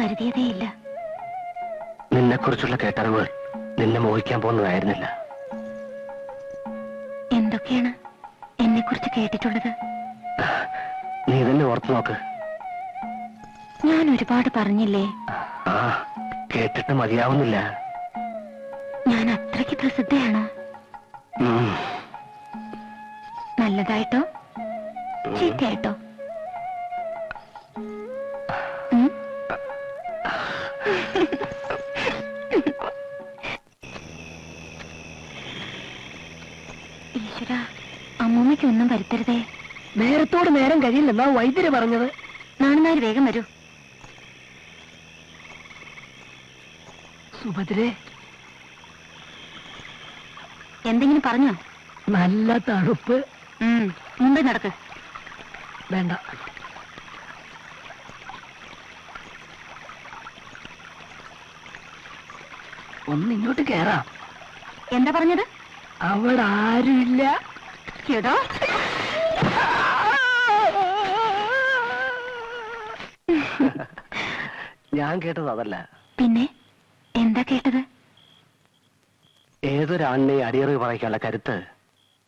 കരുതിയതേയില്ല. നിന്നെക്കുറിച്ചുള്ള കേട്ടറിവുകൾ നിന്നെ മോഹിക്കാൻ പോകുന്നതായിരുന്നില്ല. എന്തൊക്കെയാണ് എന്നെക്കുറിച്ച് കേട്ടിട്ടുള്ളത്? നീ തന്നെ ഓർത്തു നോക്ക്. ഞാൻ ഒരുപാട് പറഞ്ഞില്ലേ? ആ, കേട്ടിട്ട് മതിയാവുന്നില്ല. ഞാൻ അത്രയ്ക്ക് പ്രസിദ്ധയാണോ? നല്ലതായിട്ടോ ചീത്തയായിട്ടോ? ഈശ്വര, അമ്മൂമ്മയ്ക്കൊന്നും വരുത്തരുതേ. നേരത്തോട് നേരം കഴിയില്ലെന്നാ വൈദ്യര് പറഞ്ഞത്. നാണുമാര് വേഗം വരൂ. സുഭദ്രേ, എന്തെങ്കിലും പറഞ്ഞോ? നല്ല തണുപ്പ്. മുമ്പേ നടക്ക്. വേണ്ട, ഒന്നിങ്ങോട്ട് കേറാം. എന്താ പറഞ്ഞത്? അവിടെ ആരുമില്ല. കേട്ടോ? ഞാൻ കേട്ടത് അതല്ല. പിന്നെ എന്താ കേട്ടത്? ഏതൊരാണിനെ അടിയറവ് പറയിക്കാനുള്ള കരുത്ത്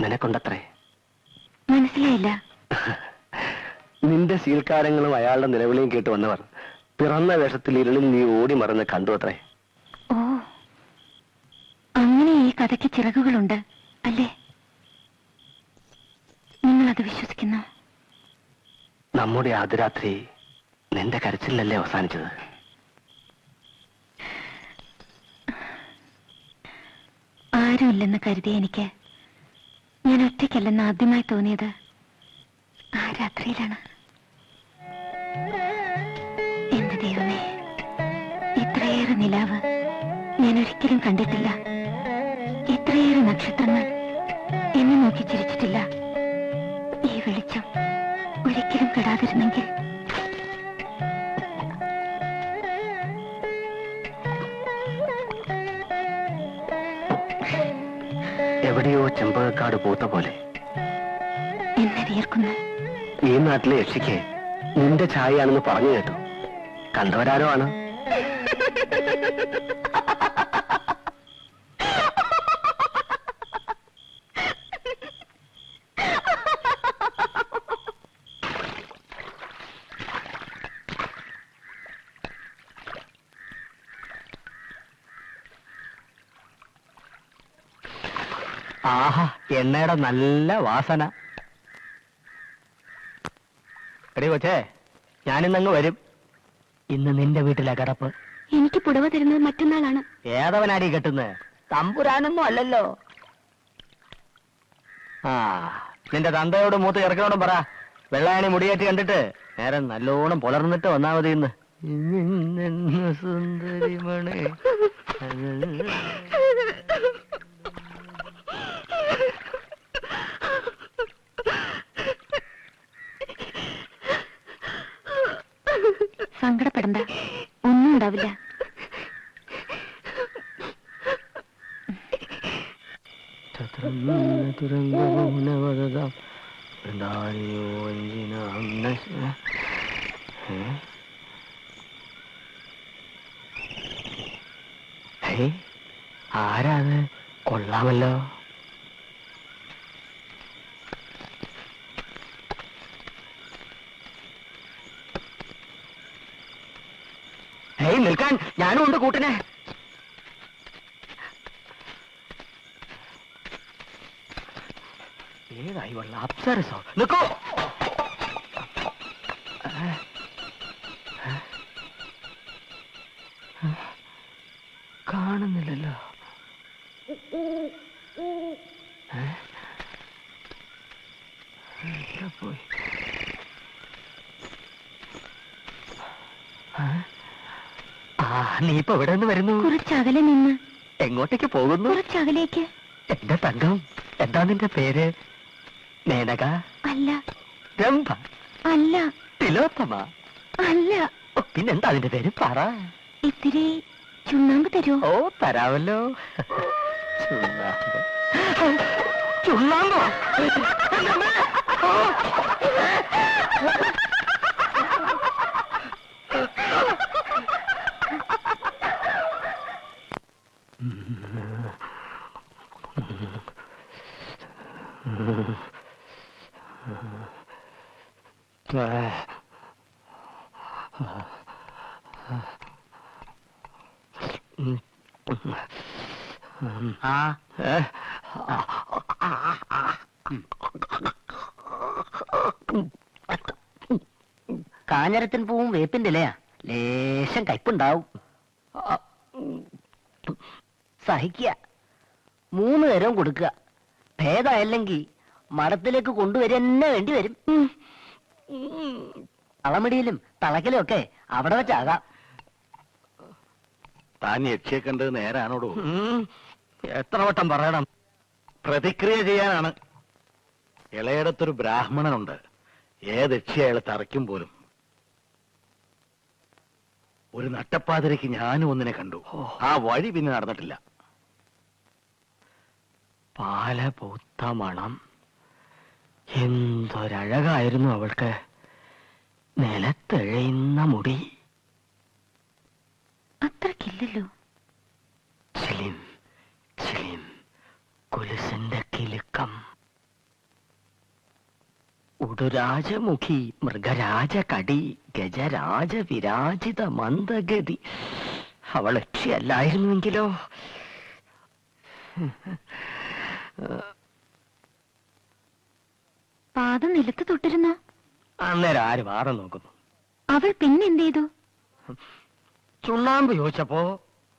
നിനക്കൊണ്ടത്രേ. മനസ്സിലായില്ല. നിന്റെ ശീൽക്കാരങ്ങളും അയാളുടെ നിലവിളിയും കേട്ട് വന്നവർ പിറന്ന വേഷത്തിൽ ഇരുളിൽ നീ ഓടി മറന്ന് കണ്ടു അത്രേ. ഓ, അങ്ങനെ ഈ കഥയ്ക്ക് ചിറകുകളുണ്ട് അല്ലേ? നിങ്ങളത് വിശ്വസിക്കുന്നു? നമ്മുടെ ആദ്യ രാത്രി നിന്റെ കരച്ചിലല്ലേ അവസാനിച്ചത്? ആരുമില്ലെന്ന് കരുതിയ എനിക്ക് ഞാൻ ഒറ്റയ്ക്കല്ലെന്ന് ആദ്യമായി തോന്നിയത് ആ രാത്രിയിലാണ്. എന്റെ ദൈവമേ, ഇത്രയേറെ നിലാവ് ഞാൻ ഒരിക്കലും കണ്ടിട്ടില്ല. ഇത്രയേറെ നക്ഷത്രങ്ങൾ എന്നെ നോക്കി ചിരിച്ചിട്ടില്ല. ഈ വെളിച്ചം ഒരിക്കലും കെടാതിരുന്നെങ്കിൽ. എവിടെയോ ചെമ്പകക്കാട് പൂത്ത പോലെ എന്നെ വിയർക്കുന്നു. ഈ നാട്ടിലെ യക്ഷിക്ക് നിന്റെ ഛായയാണെന്ന് പറഞ്ഞു കേട്ടു. കണ്ടവരാരോ ആണ്. ആഹാ, എണ്ണയുടെ നല്ല വാസന. എടീ കൊച്ചേ, ഞാനിന്നങ്ങ് വരും. ഇന്ന് നിന്റെ വീട്ടിലെ കിടപ്പ്. എനിക്ക് പുടവ തരുന്നത് മറ്റന്നാളാണ്. ഏതവനാടി കെട്ടുന്നത്? തമ്പുരാനൊന്നും അല്ലല്ലോ. ആ, നിന്റെ തന്തയോട് മൂത്ത് ചെറുക്കനോടും പറ, വെള്ളായണി മുടിയേറ്റ് കണ്ടിട്ട് നേരം നല്ലോണം പുലർന്നിട്ട് വന്നാ മതി. ഇന്ന് സുന്ദരിമണി. സങ്കടപ്പെടണ്ട, ഒന്നും ഉണ്ടാവില്ല. ആരാത്? കൊള്ളാമല്ലോ. നിൽക്കാൻ, ഞാനും ഉണ്ട് കൂട്ടിനെ. ഏതായി വള്ള അപ്സരസോ? നിൽക്കോ. കാണുന്നില്ലല്ലോ. പോയി. നീ ഇപ്പൊ എവിടെ നിന്ന് വരുന്നു? കുറച്ചകലെ നിന്ന്. എങ്ങോട്ടേക്ക് പോകുന്നു? കുറച്ചകലേക്ക്. എന്റെ തങ്കം, എന്താ നിന്റെ പേര്? മേനക? അല്ല. രംഭ? അല്ല. തിലോത്തമ? അല്ല. പിന്നെന്താ അതിന്റെ പേര്? പറ. ഇത്തിരി ചുണ്ണാമ്പ് തരുമോ? ഓ, തരാമല്ലോ. ചുണ്ണാമ്പ്? ചുണ്ണാമ്പോ? ആ കാഞ്ഞരത്തിൻ പൂവും വേപ്പിന്റെ ഇലയാ, ലേശം കയ്പുണ്ടാവും. സഹിക്കുക, 3 നേരവും കൊടുക്കുക. ഭേദമല്ലെങ്കിൽ മഠത്തിലേക്ക് കൊണ്ടുവരുന്ന വേണ്ടി വരും. തളമിടിയിലും തളക്കലും ഒക്കെ അവിടെ വെച്ചാകാം. താൻ യക്ഷിയെ കണ്ടത് നേരാണോടോ? എത്ര വട്ടം പറയണം? പ്രതിക്രിയ ചെയ്യാനാണ്. ഇളയിടത്തൊരു ബ്രാഹ്മണനുണ്ട്, ഏത് യക്ഷി അയാൾ തറയ്ക്കും പോലും. ഒരു നട്ടപ്പാതിരയ്ക്ക് ഞാനും ഒന്നിനെ കണ്ടു. ആ വഴി പിന്നെ നടന്നിട്ടില്ല. പാല പൂത്ത മണം. എന്തൊരഴകായിരുന്നു അവൾക്ക്. നിലത്തെഴയുന്ന മുടി. അത്രക്കില്ലല്ലോ. ചിലിം ചിലിം കുലുസിന്റെ കിലുക്കം. ഉടുരാജമുഖി, മൃഗരാജ കടി, ഗജരാജ വിരാജിത മന്ദഗതി. അവൾ യക്ഷിയല്ലായിരുന്നുവെങ്കിലോ? പാദം നിലത്ത് തൊട്ടിരുന്നോ? അന്നേരം ആര് വാദം നോക്കുന്നു? അവൾ പിന്നെന്ത് ചെയ്തു? ചുണ്ണാമ്പ് ചോദിച്ചപ്പോ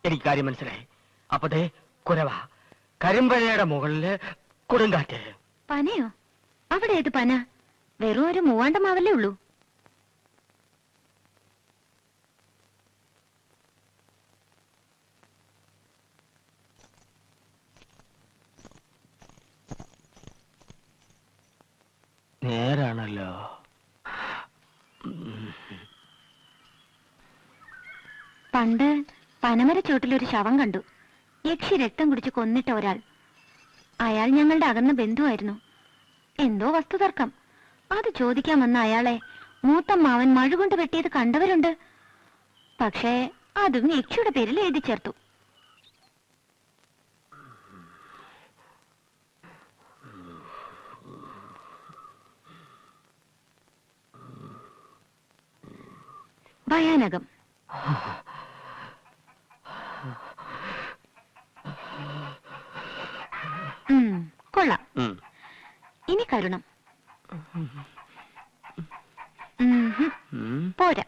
എനിക്ക് കാര്യം മനസ്സിലായി. അപ്പതേ കുരവ, കരിമ്പഴയുടെ മുകളില് കൊടുങ്കാറ്റ്. പനയോ? അവിടെ ഏത് പന? വെറും ഒരു മൂവാണ്ടമാവല്ലേ ഉള്ളൂ. നേരാണല്ലോ. പണ്ട് പനമരച്ചോട്ടിലൊരു ശവം കണ്ടു. യക്ഷി രക്തം കുടിച്ച് കൊന്നിട്ട ഒരാൾ. അയാൾ ഞങ്ങളുടെ അകന്ന ബന്ധുവായിരുന്നു. എന്തോ വസ്തുതർക്കം. അത് ചോദിക്കാൻ വന്ന അയാളെ മൂത്തമ്മാവൻ മഴുകൊണ്ട് വെട്ടിയത് കണ്ടവരുണ്ട്. പക്ഷേ അതും യക്ഷിയുടെ പേരിൽ എഴുതി ചേർത്തു. ഭയാനകം. കൊള്ളാം. ഇനി കരുണം. പോരാ.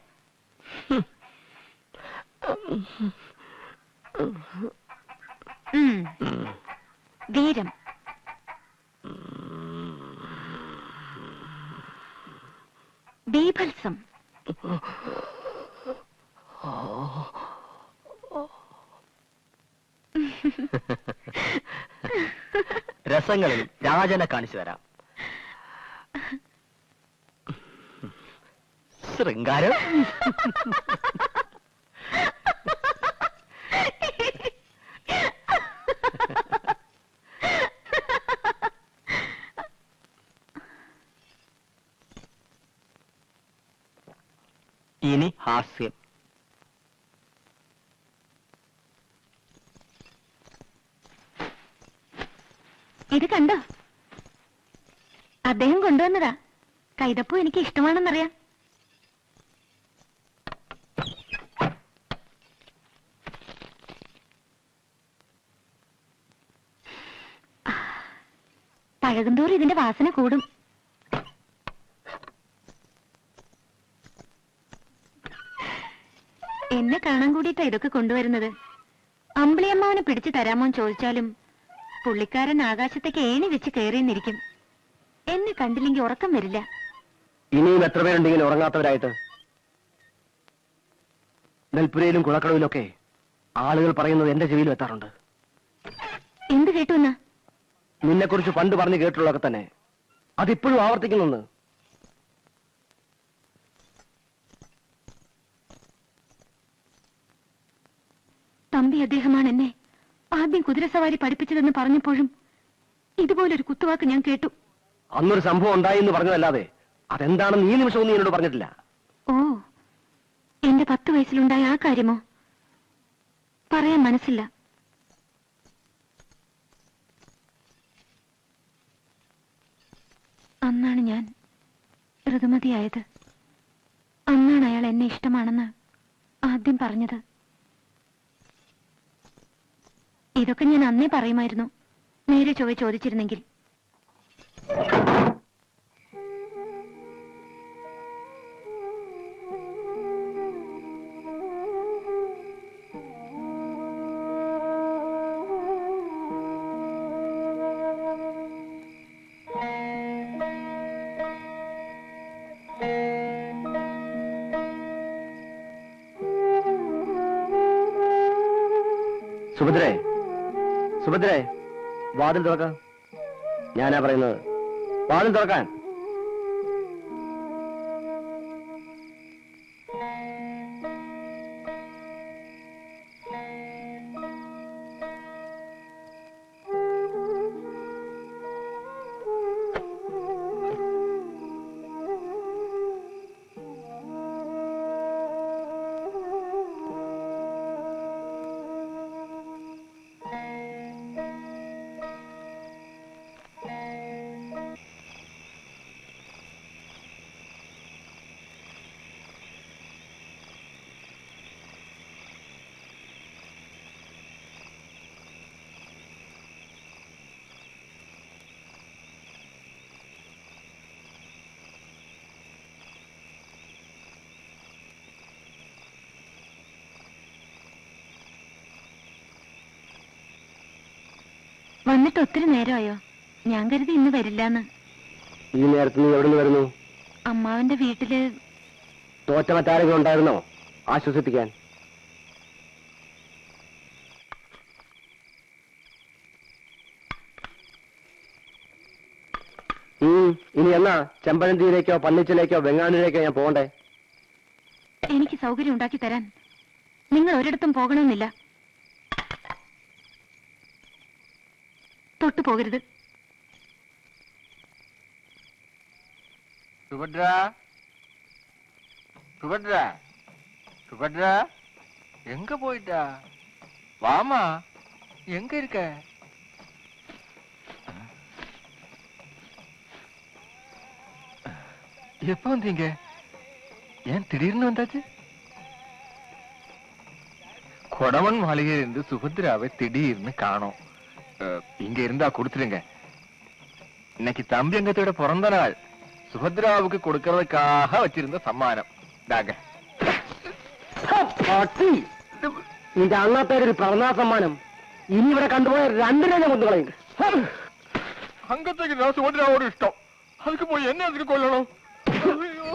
വീരം. ബീഭത്സം. രസങ്ങളിൽ രാജനെ കാണിച്ചു തരാം. ശൃംഗാരം. ഇനി ഹാസ്യം. ഇത് കണ്ടോ? അദ്ദേഹം കൊണ്ടുവന്നതാ. കൈതപ്പൂ എനിക്ക് ഇഷ്ടമാണെന്നറിയാം. പഴകുന്തോറും ഇതിന്റെ വാസന കൂടും. എന്നെ കാണാൻ കൂടിയിട്ടാ ഇതൊക്കെ കൊണ്ടുവരുന്നത്. അമ്പിളിയമ്മാവനെ പിടിച്ചു തരാമോന്ന് ചോദിച്ചാലും പുള്ളിക്കാരൻ ആകാശത്തേക്ക് ഏണി വെച്ച് കയറിയെന്നിരിക്കും. എന്നെ കണ്ടില്ലെങ്കിൽ ഉറക്കം വരില്ല. ഇനിയും എത്ര പേരുണ്ടെങ്കിലും ഉറങ്ങാത്തവരായിട്ട്? നെൽപ്പുരയിലും കുളക്കടവിലൊക്കെ ആളുകൾ പറയുന്നത് എന്റെ ചെവിയിലും എത്താറുണ്ട്. എന്ത് കേട്ടു എന്നാ? നിന്നെക്കുറിച്ച് പണ്ട് പറഞ്ഞു കേട്ടുള്ളതൊക്കെ തന്നെ. അതിപ്പോഴും ആവർത്തിക്കുന്നെന്ന്. തമ്പി അദ്ദേഹമാണ് എന്നെ ആദ്യം കുതിരസവാരി പഠിപ്പിച്ചതെന്ന് പറഞ്ഞപ്പോഴും ഇതുപോലൊരു കുത്തുവാക്ക് ഞാൻ കേട്ടു. അന്നൊരു സംഭവം ഉണ്ടായി എന്ന് പറഞ്ഞതല്ലാതെ അതെന്താണെന്ന് ഈ നിമിഷവും നീ എന്നോട് പറഞ്ഞിട്ടില്ല. ഓ, എന്റെ 10 വയസ്സിലുണ്ടായ ആ കാര്യമോ? പറയാൻ മനസ്സില്ല. അന്നാണ് ഞാൻ ഋതുമതിയായത്. അന്നാണ് അയാൾ എന്നെ ഇഷ്ടമാണെന്ന് ആദ്യം പറഞ്ഞത്. ഇതൊക്കെ ഞാൻ അന്നേ പറയുമായിരുന്നു, നേരെ ചോദിച്ചിരുന്നെങ്കിൽ. സുഭദ്രേ, സുഭദ്രേ, വാതിൽ തുറക്കാം. ഞാനാ പറയുന്നത്, വാതിൽ തുറക്കാൻ. വന്നിട്ട് ഒത്തിരി നേരമായോ? ഞാൻ കരുതി ഇന്ന് വരില്ലാന്ന്. ഈ നേരത്ത് നീ എവിടെ നിന്ന് വരുന്നു? അമ്മാവന്റെ വീട്ടില്. തോറ്റ മറ്റാരെങ്കിലും ഉണ്ടായിരുന്നോ ആശ്വസിപ്പിക്കാൻ? ഇനി എന്നാ ചെമ്പഴന്തിയിലേക്കോ പന്നിച്ചിലേക്കോ വെങ്ങാനൂരിലേക്കോ ഞാൻ പോകണ്ടേ? എനിക്ക് സൗകര്യം ഉണ്ടാക്കി തരാൻ നിങ്ങൾ ഒരിടത്തും പോകണമെന്നില്ല. തൊട്ടു പോകരുത്. സുഭദ്ര, സുഭദ്ര, സുഭദ്ര, எங்க போயிட்டா? வாமா, எங்க இருக்க? எப்ப வந்தீங்க? ஏன் திடீர்னு வந்தாச்சு? கொடவன் மாளிகையில் இருந்து சுபத்ராவை திடீர்னு காணோம். இங்க இருந்தா கொடுத்துருங்க. இன்னைக்கு தம்பி அங்கத்தோட பிறந்த நாள். சுபத்ராவுக்கு கொடுக்கறதுக்காக வச்சிருந்த சம்மானம் தாங்க. നിന്റെ അന്നത്തേരൊരു പിറന്നാ സമ്മാനം ഇനി ഇവിടെ കണ്ടുപോയ രണ്ടിനെ കൊണ്ടുകളയും. அங்கத்துக்கு நான் சுபத்ராவோட இஷ்டம். அதுக்கு போய் என்ன அதுக்கு கொள்ளணும்? ஐயோ.